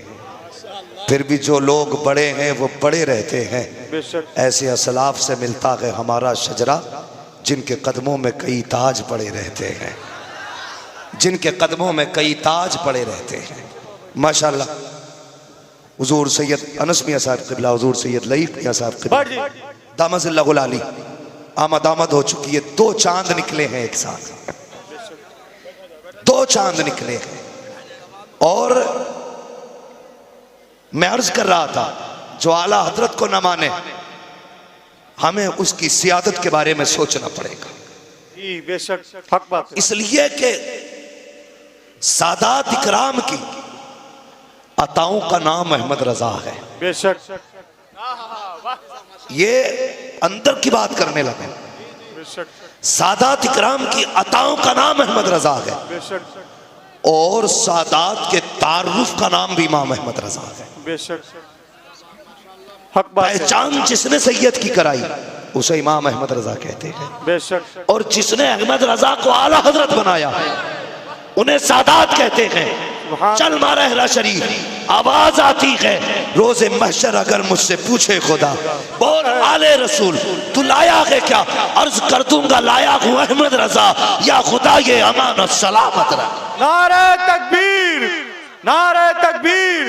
फिर भी जो लोग बड़े हैं वो बड़े रहते हैं। ऐसे असलाफ से मिलता है हमारा शजरा, जिनके कदमों में कई ताज पड़े रहते हैं, जिनके कदमों में कई ताज पड़े रहते हैं। माशाल्लाह, हुजूर सैयद अनस मियां साहब क़िबला, हुजूर सैयद लईक मियां साहब क़िबला दामज़िल्लहुल आली आमद आमद हो चुकी है। 2 चांद निकले हैं एक साथ, 2 चांद निकले हैं। और मैं अर्ज कर रहा था, जो आला हजरत को न माने हमें उसकी सियादत के बारे में सोचना पड़ेगा। बेशक हक बात। इसलिए कि सादात इकराम की अताओं का नाम अहमद रजा है। बेशक ये अंदर की बात करने लगे। बेशक सादात इकराम की अताओं का नाम अहमद रजा है, बेशक और सादात के तारुफ का नाम भी इमाम अहमद रजा है। बेशक हक बात। पहचान जिसने सैयद की कराई उसे इमाम अहमद रजा कहते हैं। बेशक। और जिसने अहमद रजा को आला हजरत बनाया उन्हें सादात कहते हैं। चल मारा शरीफ आवाज आती है, रोजे महशर अगर मुझसे पूछे खुदा, बोल आले रसूल तू लाया है क्या, अर्ज कर दूंगा लाया हूँ अहमद रजा, या खुदा ये अमान और सलामत रहा। नारे तकबीर, नारे तकबीर,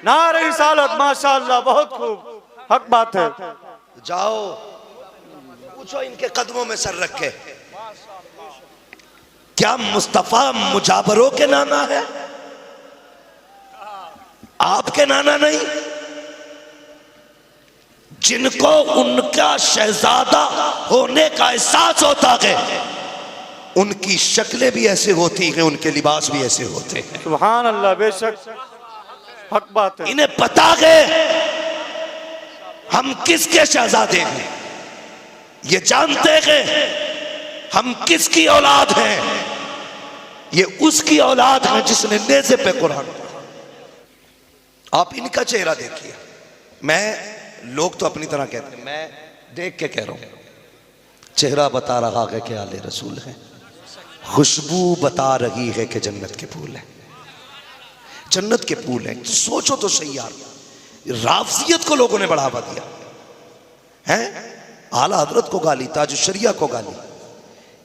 नारे रिसालत। माशाअल्लाह, बहुत खूब, हक बात है। जाओ पूछो इनके कदमों में सर रखे, क्या मुस्तफा मुजाबरों के नाना है, आपके नाना नहीं? जिनको उनका शहजादा होने का एहसास होता है, उनकी शक्लें भी ऐसे होती हैं, उनके लिबास भी ऐसे होते हैं। सुभान अल्लाह, बेशक हक बात है। इन्हें पता है हम किसके शहजादे हैं, ये जानते हैं हम किसकी औलाद हैं, ये उसकी औलाद है जिसने नेज़े पे कुरान पढ़ा। आप इनका चेहरा देखिए, मैं लोग तो अपनी तरह कहते हैं, मैं देख के कह रहा हूं, चेहरा बता रहा है कि आले रसूल है, खुशबू बता रही है कि जन्नत के फूल है, जन्नत के फूल हैं। सोचो तो सही यार, राफजियत को लोगों ने बढ़ावा दिया है, आला हजरत को गाली, ताज शरिया को गाली।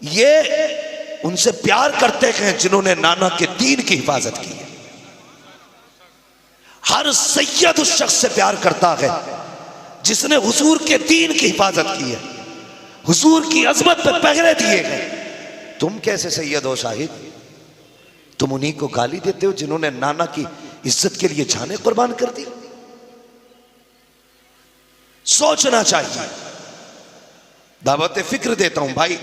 ये उनसे प्यार करते हैं जिन्होंने नाना के दीन की हिफाजत की है। हर सैयद उस शख्स से प्यार करता है जिसने हुजूर के दीन की हिफाजत की है, हुजूर की अजमत पे पहरे दिए हैं। तुम कैसे सैयद हो शाहिद, तुम उन्हीं को गाली देते हो जिन्होंने नाना की इज्जत के लिए जाने कुर्बान कर दी। सोचना चाहिए। दावत फिक्र देता हूं भाई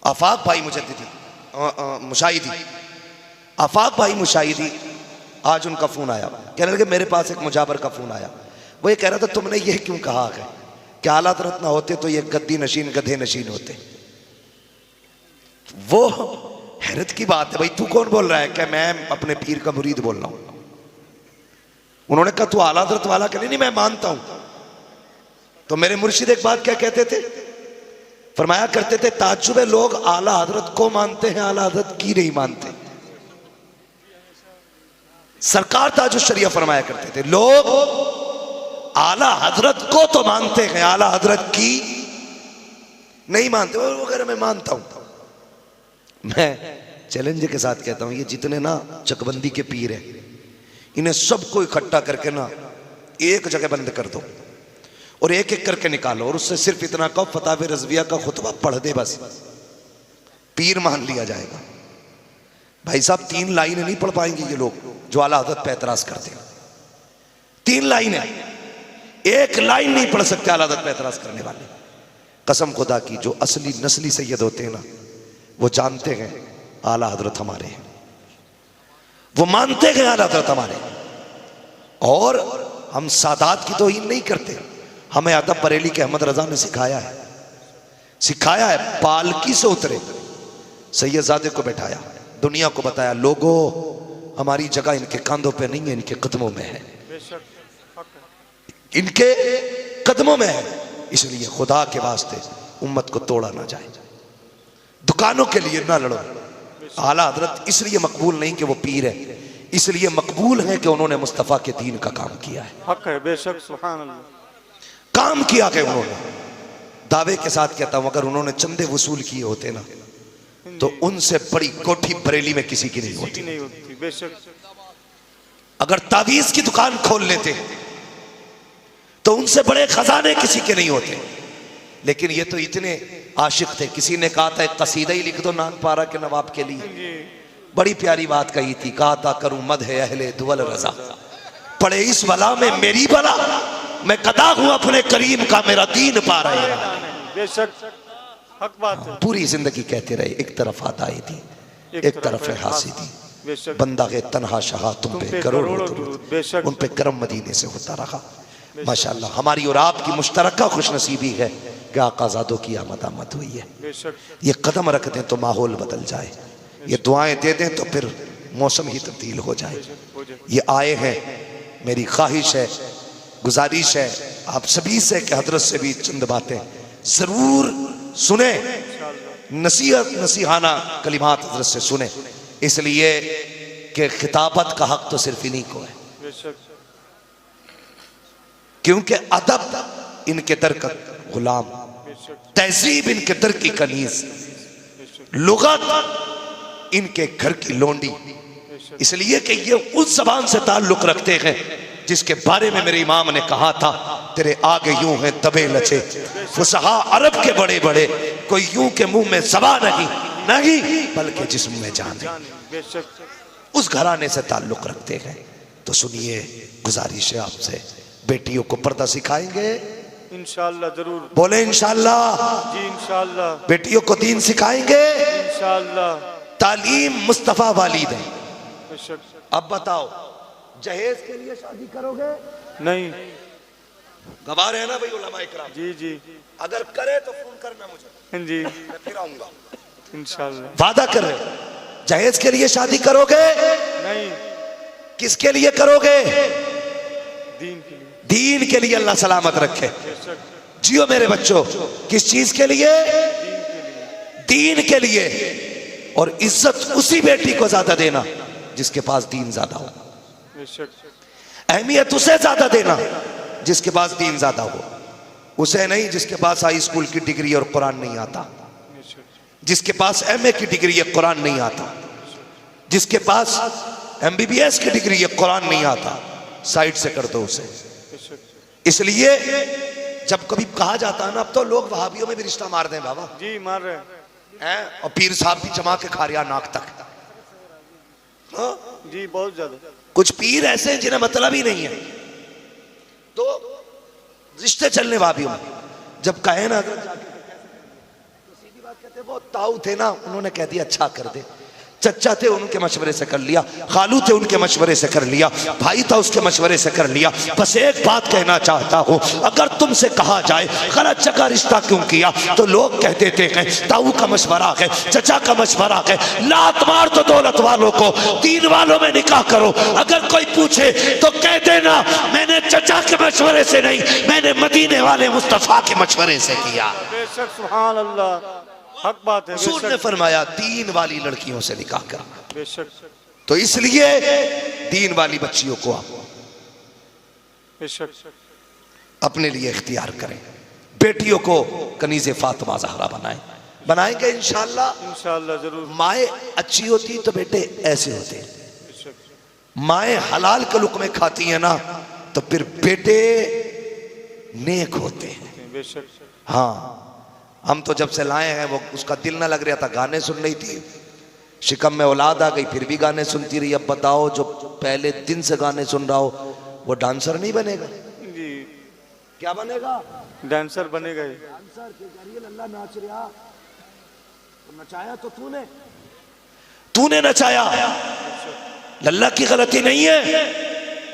आफाक भाई मुजद्दिदी मुशाहिदी, आफाक भाई मुशाहिदी, आज उनका फोन आया, कहने लगे मेरे पास एक मुजाबर का फोन आया, वो ये कह रहा था तुमने ये क्यों कहा है कि आला हज़रत ना होते तो ये गद्दी नशीन गधे नशीन होते। वो हैरत की बात है भाई, तू कौन बोल रहा है? क्या मैं अपने पीर का मुरीद बोल रहा हूं? उन्होंने कहा तू आला हज़रत वाला, कहने नहीं मैं मानता हूं। तो मेरे मुर्शिद एक बात क्या कहते थे, फरमाया करते थे ताज्जुब है लोग आला हज़रत को मानते हैं, आला हज़रत की नहीं मानते। सरकार ताजुश शरिया फरमाया करते थे लोग आला हज़रत को तो मानते हैं, आला हज़रत की नहीं मानते। वो वगैरह मैं मानता हूं। मैं चैलेंज के साथ कहता हूं, ये जितने ना चकबंदी के पीर हैं, इन्हें सबको इकट्ठा करके ना एक जगह बंद कर दो और एक एक करके निकालो, और उससे सिर्फ इतना कहो फतावे रज़विया का खुतबा पढ़ दे, बस पीर मान लिया जाएगा। भाई साहब 3 लाइनें नहीं पढ़ पाएंगे ये लोग जो आला हज़रत पे एतराज करते हैं। 3 लाइनें, 1 लाइन नहीं पढ़ सकते आला हज़रत पे एतराज करने वाले। कसम खुदा की, जो असली नस्ली सैयद होते हैं ना, वो जानते हैं आला हज़रत हमारे हैं, वो मानते हैं आला हज़रत हमारे। और हम सादात की तौहीन नहीं करते, हमें अदब बरेली के अहमद रजा ने सिखाया है, सिखाया है। पालकी से उतरे, सैयदजादे को बैठाया, दुनिया को बताया लोगों हमारी जगह इनके कंधों पे नहीं है, इनके कदमों में है, इनके कदमों में है। इसलिए खुदा के वास्ते उम्मत को तोड़ा ना जाए, दुकानों के लिए ना लड़ो। आला हज़रत इसलिए मकबूल नहीं कि वो पीर है, इसलिए मकबूल है कि उन्होंने मुस्तफ़ा के दीन का काम किया है। हक है, बेशक, सुभान अल्लाह, काम किया है उन्होंने। दावे के साथ कहता हूं, अगर उन्होंने चंदे वसूल किए होते ना तो उनसे बड़ी कोठी बरेली में किसी की नहीं होती। बेशक। अगर तावीज की दुकान खोल लेते तो उनसे बड़े खजाने किसी के नहीं होते। लेकिन ये तो इतने आशिक थे, किसी ने कहा था एक कसीदा ही लिख दो नागपारा के नवाब के लिए, बड़ी प्यारी बात कही थी, कहा था करूं मद है अहले दुवल रजा, पड़े इस बला में मेरी बला, मैं कदा हूं अपने करीम का, मेरा दीन पा रहे हैं। बेशक हक बात है। पूरी जिंदगी कहते रहे एक तरफ आदाई थी, एक तरफ हासी थी, बंदा के तन्हा शहा तुम पे करोड़ों दुरूद, उन पे करम मदीने से होता रहा। माशाअल्लाह हमारी और आपकी मुश्तरका खुशनसीबी है कि आकाज़ादों की आमद हुई है। ये कदम रख दें तो माहौल बदल जाए, ये दुआएं दे दें तो फिर मौसम ही तब्दील हो जाए। ये आए हैं, मेरी ख्वाहिश है, गुजारिश है आप सभी से कि हजरत से भी चंद बातें जरूर सुने, नसीहत नसीहाना कलिमात हजरत से सुने, इसलिए कि खिताबत का हक तो सिर्फ इन्हीं को है, बेशक क्योंकि अदब इनके दर का गुलाम, बेशक तहजीब इनके दर की कनीज, लुगत इनके घर की लोंडी। इसलिए कि ये उस जबान से ताल्लुक रखते हैं जिसके बारे में मेरे इमाम ने कहा था, तेरे आगे यूं हैं दबे लचे फुसहा अरब के बड़े बड़े, कोई यूं के मुंह में जबा नहीं बल्कि जिस्म में जान है। बेशक उस घराने से ताल्लुक रखते हैं। तो सुनिए, गुजारिश है आपसे, बेटियों को पर्दा सिखाएंगे इंशाअल्लाह, जरूर बोले इंशाअल्लाह, जी इंशाअल्लाह, बेटियों को दीन सिखाएंगे। इंशाअल्लाह, तालीम मुस्तफा वालिद है। बेशक। अब बताओ, जहेज के लिए शादी करोगे? नहीं, गवाह है ना भाई उलमा इकराम? जी जी अगर करे तो फोन करना मुझे, जी, मैं फिर आऊंगा। इंशाअल्लाह। वादा कर रहे हो? जहेज के लिए शादी करोगे? नहीं, किसके लिए करोगे? दीन के लिए। दीन के लिए। अल्लाह सलामत रखे। बेशक, जियो मेरे बच्चों। किस चीज के लिए? दीन के लिए। और इज्जत उसी बेटी को ज्यादा देना जिसके पास दीन ज्यादा हो। बेशक, अहमियत उसे ज्यादा देना जिसके पास दीन ज्यादा हो, उसे नहीं जिसके पास हाई स्कूल की डिग्री और कुरान नहीं आता, बेशक, जिसके पास एमए की डिग्री है कुरान नहीं आता, जिसके पास एमबीबीएस की डिग्री है कुरान नहीं आता, साइड से कर दो उसे। बेशक। इसलिए जब कभी कहा जाता है ना, अब तो लोग वहाबियों में भी रिश्ता मार दें बाबा, जी मार रहे हैं, और पीर साहब भी जमा के खा रिया नाक तक। हाँ? जी, बहुत ज्यादा। कुछ पीर ऐसे हैं जिन्हें मतलब ही नहीं है, तो रिश्ते चलने वाबियों में। जब कहे ना तो सीधी बात कहते, वो ताऊ थे ना, उन्होंने कह दिया अच्छा कर दे, चचा थे उनके मशवरे से कर लिया, खालू थे उनके मशवरे से कर लिया, भाई था उसके मशवरे से कर लिया। बस एक बात कहना चाहता हूं, अगर तुमसे कहा जाए गलत जगह रिश्ता क्यों किया, तो लोग कह देते हैं ताऊ का मशवरा है, चचा का मशवरा है। लात मार तो दौलत वालों को, दीन वालों में निकाह करो। अगर कोई पूछे तो कह देना मैंने चचा के मशवरे से नहीं, मैंने मदीने वाले मुस्तफा के मशवरे से किया। बेशक, सुभान अल्लाह, हक बात है। रसूल ने फरमाया दीन वाली लड़कियों से निकाह करना। बेशक, तो इसलिए दीन वाली बच्चियों को आप बेशक, अपने लिए इख्तियार करें। बेटियों को कनीज़े फातिमा ज़हरा बनाएंगे इंशाअल्लाह। इंशाअल्लाह, जरूर। माए अच्छी होती तो बेटे ऐसे होते। बेशक, माए हलाल के लुक़मे खाती हैं ना, तो फिर बेटे नेक होते हैं। बेशक, हाँ, हम तो जब से लाए हैं, वो उसका दिल ना लग रहा था, गाने सुन रही थी, शिकम में औलाद आ गई, फिर भी गाने सुनती रही। अब बताओ, जो पहले दिन से गाने सुन रहा हो वो डांसर नहीं बनेगा? जी, क्या बनेगा? डांसर बनेगा ही। डांसर के जरिए अल्लाह नाच रहा, तो नचाया तो तूने नचाया, लल्ला की गलती नहीं है,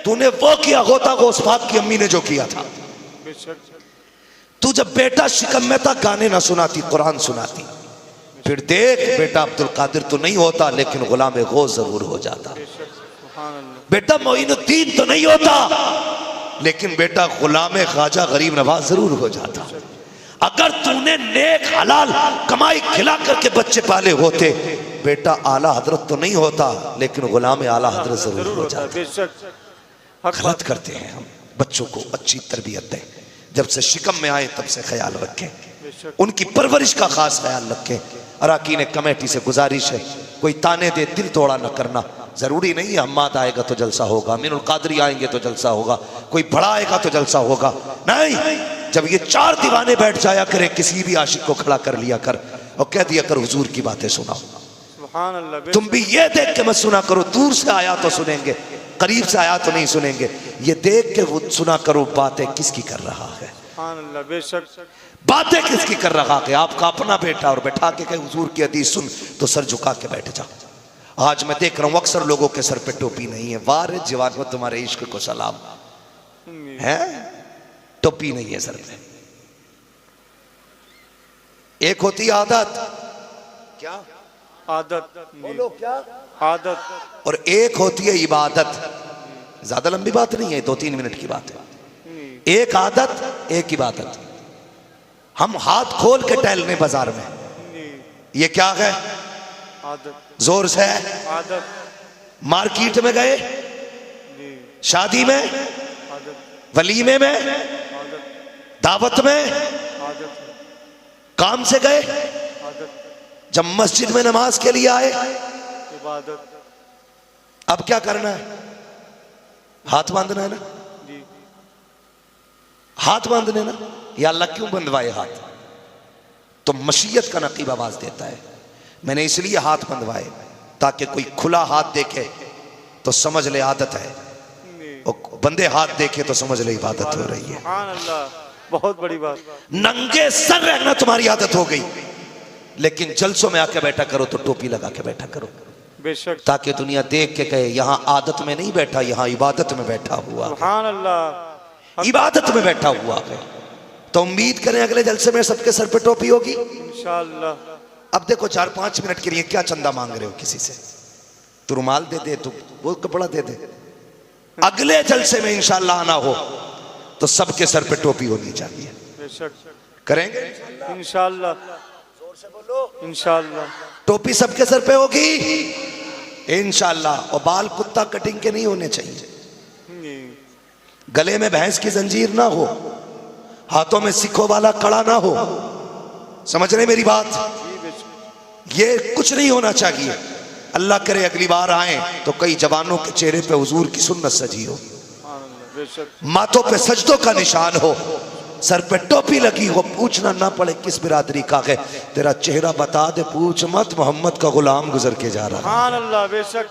तूने वो किया, गोता गोस्फाक की अम्मी ने जो किया था। बेशक, तू जब बेटा शिकम में था गाने ना सुनाती, कुरान सुनाती। फिर देख, बेटा अब्दुल कादिर तो नहीं होता, लेकिन गुलाम गौस जरूर हो जाता। बेशक, सुभान अल्लाह। बेटा मोइनुद्दीन तो नहीं होता, लेकिन बेटा गुलाम ख्वाजा गरीब नवाज जरूर हो जाता। अगर तूने नेक हलाल कमाई खिला करके बच्चे पाले होते, बेटा आला हजरत तो नहीं होता, लेकिन गुलाम आला हजरत जरूर हो जाता। बेशक, हक गलत करते हैं हम। बच्चों को अच्छी तरबियत दें, जब से शिकम में आए तब से ख्याल रखें, उनकी परवरिश का खास ख्याल रखें। अराकीन कमेटी से गुजारिश है, कोई ताने दे दिल तोड़ा न करना। जरूरी नहीं है हम्माद आएगा तो जलसा होगा, अमीनुल कादरी आएंगे तो जलसा होगा, कोई बड़ा आएगा तो जलसा होगा, नहीं। जब ये चार दीवाने बैठ जाया करे, किसी भी आशिक को खड़ा कर लिया कर और कह दिया कर हुजूर की बातें सुनाओ। सुभान अल्लाह। तुम भी ये देख के मत सुना करो दूर से आया तो सुनेंगे, करीब से आया तो नहीं सुनेंगे। ये देख के वो सुना करो बातें किसकी कर रहा है, सुभान अल्लाह। बेशक, बातें किसकी कर रहा है। आपका अपना बेटा और बैठा के कहे हुजूर की हदीस सुन, तो सर झुका के बैठ जा। आज मैं देख रहा हूं अक्सर लोगों के सर पे टोपी नहीं है। वाह रे जवान, तुम्हारे इश्क को सलाम है, टोपी नहीं है सर पे। एक होती आदत, क्या आदत, बोलो क्या, आदत, और एक होती है इबादत। ज्यादा लंबी बात नहीं है, 2-3 मिनट की बात है। एक आदत, एक इबादत। हम हाथ खोल के टहल रहे बाजार में, ये क्या है? आदत, जोर से आदत, मार्केट में गए, जी शादी में, आदत वलीमे में, आदत दावत में, आदत काम से गए, आदत जब मस्जिद में नमाज के लिए आए, इबादत अब क्या करना है? हाथ बांधना है ना, जी हाथ बांधने ना। या अल्लाह क्यों बंधवाए हाथ? तो मशीयत का नकीब आवाज देता है, मैंने इसलिए हाथ बंधवाए ताकि कोई खुला हाथ देखे तो समझ ले आदत है, जी और बंदे हाथ देखे तो समझ ले इबादत हो रही है। सुभान अल्लाह, बहुत बड़ी बात। नंगे सर रहना तुम्हारी आदत हो गई, लेकिन जलसों में आके बैठा करो तो टोपी लगा के बैठा करो, बेशक ताकि दुनिया देख के कहे यहां आदत में नहीं बैठा, यहां इबादत में बैठा हुआ, सुभान अल्लाह, इबादत में बैठा हुआ है। तो उम्मीद करें अगले जलसे में सबके सर पे टोपी होगी इंशाअल्लाह। अब देखो 4-5 मिनट के लिए क्या चंदा मांग रहे हो किसी से? तू रुमाल दे दे, तू वो कपड़ा दे दे। अगले जलसे में इंशाअल्लाह आना हो तो सबके सर पे टोपी होनी चाहिए। बेशक करेंगे इंशाअल्लाह, इंशाअल्लाह। टोपी सबके सर पे होगी इंशाअल्लाह, और बाल कुत्ता कटिंग के नहीं होने चाहिए, जी गले में भैंस की जंजीर ना हो, हाथों में सिखों वाला कड़ा ना हो, समझ रहे मेरी बात? जी बेशक ये कुछ नहीं होना चाहिए। अल्लाह करे अगली बार आए तो कई जवानों के चेहरे पे हुजूर की सुन्नत सजी हो, सुभान अल्लाह, बेशक माथों पे सजदों का निशान हो, सर पे टोपी लगी हो, पूछना ना पड़े किस बिरादरी का है, तेरा चेहरा बता दे, पूछ मत, मोहम्मद का गुलाम गुजर के जा रहा है। सुभान अल्लाह, बेशक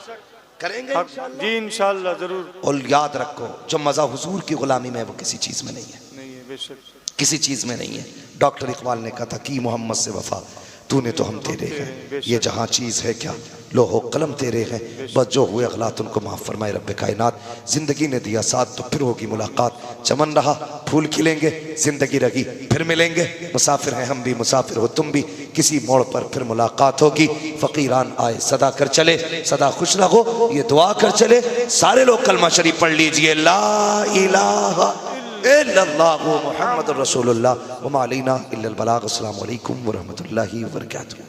करेंगे जी इंशाअल्लाह, जरूर। और याद रखो जो मजा हुजूर की गुलामी में है वो किसी चीज में नहीं है, नहीं है, बेशक किसी चीज में नहीं है। डॉक्टर इकबाल ने कहा था कि मोहम्मद से वफा, तूने तो हम तेरे हैं, ये जहां चीज है क्या, लोहो कलम तेरे हैं, बस जो हुए अगलात उनको माफ फरमाए रब्बे कायनात। जिंदगी ने दिया साथ तो फिर होगी मुलाकात, चमन रहा फूल खिलेंगे, जिंदगी रही फिर मिलेंगे, मुसाफिर हैं हम भी, मुसाफिर हो तुम भी, किसी मोड़ पर फिर मुलाकात होगी। फकीरान आए सदा कर चले, सदा खुश रहो, ये दुआ कर चले। सारे लोग कलमा शरीफ पढ़ लीजिए, ला इलाहा इल्लल्लाहु मुहम्मदुर रसूलुल्लाह व मा अलैना इल्लल बलाग। अस्सलामु अलैकुम व रहमतुल्लाहि व बरकातहू।